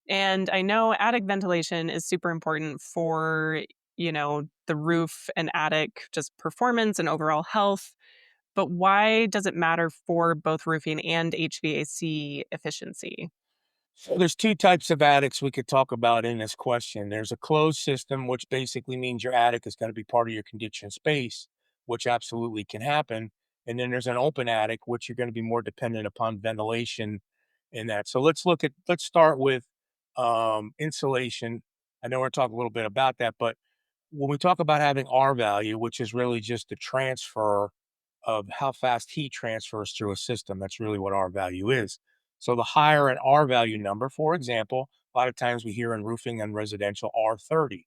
And I know attic ventilation is super important for, the roof and attic just performance and overall health. But why does it matter for both roofing and HVAC efficiency? So there's two types of attics we could talk about in this question. There's a closed system, which basically means your attic is going to be part of your conditioned space, which absolutely can happen. And then there's an open attic, which you're going to be more dependent upon ventilation in that. So let's start with insulation. I know we're talking a little bit about that, but when we talk about having R value, which is really just the transfer of how fast heat transfers through a system. That's really what R value is. So the higher an R value number, for example, a lot of times we hear in roofing and residential R30.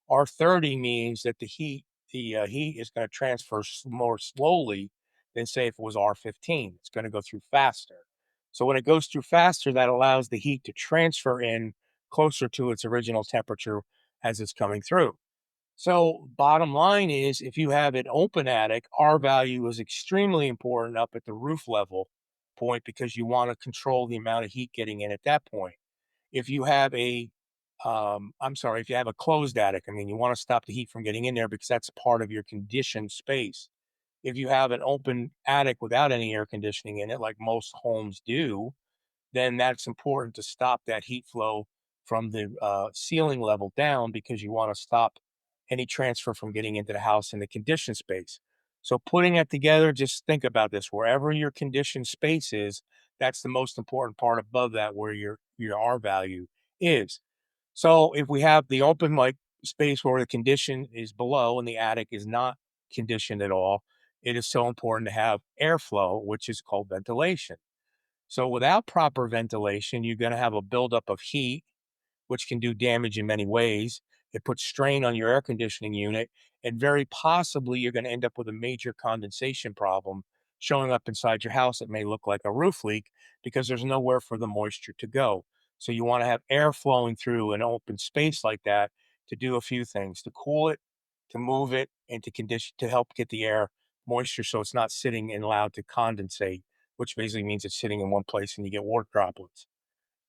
R30 means that the heat is going to transfer more slowly than say if it was R15. It's going to go through faster. So when it goes through faster, that allows the heat to transfer in closer to its original temperature as it's coming through. So bottom line is if you have an open attic, R value is extremely important up at the roof level point because you want to control the amount of heat getting in at that point. If you have if you have a closed attic, I mean, you want to stop the heat from getting in there because that's part of your conditioned space. If you have an open attic without any air conditioning in it, like most homes do, then that's important to stop that heat flow from the ceiling level down because you want to stop any transfer from getting into the house in the conditioned space. So putting it together, just think about this. Wherever your conditioned space is, that's the most important part above that where your R value is. So if we have the open space where the condition is below and the attic is not conditioned at all, it is so important to have airflow, which is called ventilation. So without proper ventilation, you're going to have a buildup of heat, which can do damage in many ways. It puts strain on your air conditioning unit, and very possibly you're going to end up with a major condensation problem showing up inside your house. It may look like a roof leak because there's nowhere for the moisture to go. So you want to have air flowing through an open space like that to do a few things, to cool it, to move it, and to help get the air moisture so it's not sitting and allowed to condensate, which basically means it's sitting in one place and you get water droplets.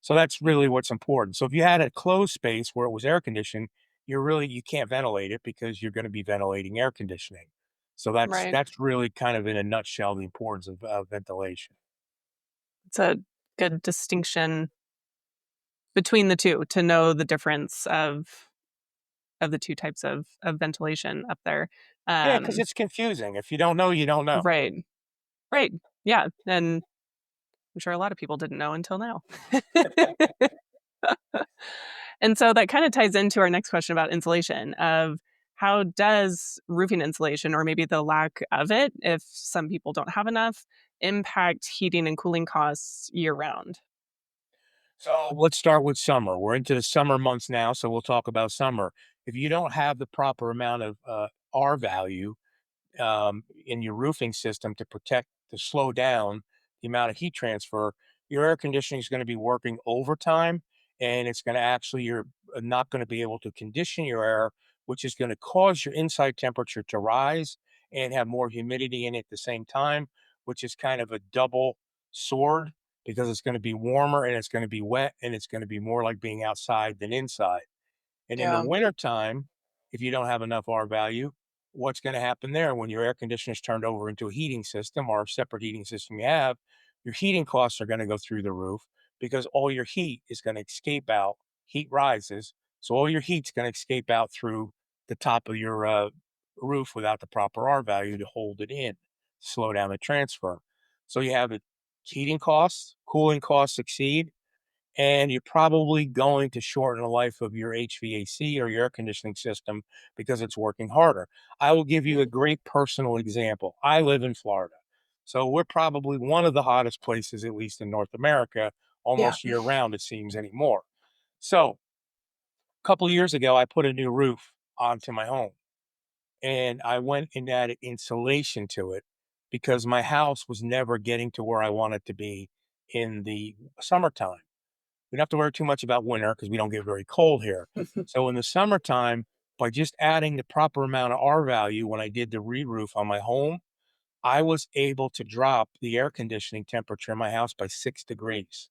So that's really what's important. So if you had a closed space where it was air conditioned, you can't ventilate it because you're going to be ventilating air conditioning. So that's Right. that's really kind of in a nutshell the importance of ventilation. It's a good distinction between the two to know the difference of the two types of ventilation up there. Yeah, because Um, it's confusing. If you don't know, you don't know. right. Right. Yeah. And I'm sure a lot of people didn't know until now. And so that kind of ties into our next question about insulation of how does roofing insulation or maybe the lack of it, if some people don't have enough, impact heating and cooling costs year round? So let's start with summer. We're into the summer months now, so we'll talk about summer. If you don't have the proper amount of R value, in your roofing system to slow down the amount of heat transfer, your air conditioning is going to be working overtime, and it's going to actually you're not going to be able to condition your air, which is going to cause your inside temperature to rise and have more humidity in it at the same time, which is kind of a double sword because it's going to be warmer and it's going to be wet and it's going to be more like being outside than inside. And in the Yeah. wintertime, if you don't have enough R value, what's going to happen there when your air conditioner is turned over into a heating system or a separate heating system you have? Your heating costs are going to go through the roof because all your heat is going to escape out. Heat rises. So all your heat's going to escape out through the top of your roof without the proper R value to hold it in, slow down the transfer. So you have the heating costs, cooling costs exceed, and you're probably going to shorten the life of your HVAC or your air conditioning system because it's working harder. I will give you a great personal example. I live in Florida. So we're probably one of the hottest places, at least in North America, Yeah. almost year round, it seems anymore. So a couple of years ago, I put a new roof onto my home and I went and added insulation to it because my house was never getting to where I want it to be in the summertime. We don't have to worry too much about winter because we don't get very cold here. So in the summertime, by just adding the proper amount of R value when I did the re-roof on my home, I was able to drop the air conditioning temperature in my house by 6 degrees.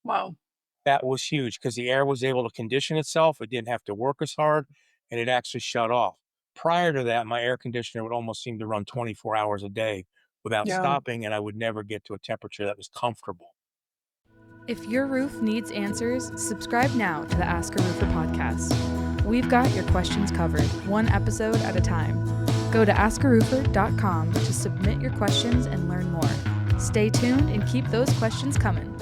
Wow. That was huge because the air was able to condition itself. It didn't have to work as hard, and it actually shut off. Prior to that, my air conditioner would almost seem to run 24 hours a day without Yeah. stopping, and I would never get to a temperature that was comfortable. If your roof needs answers, subscribe now to the Ask a Roofer podcast. We've got your questions covered, one episode at a time. Go to AskARoofer.com to submit your questions and learn more. Stay tuned and keep those questions coming.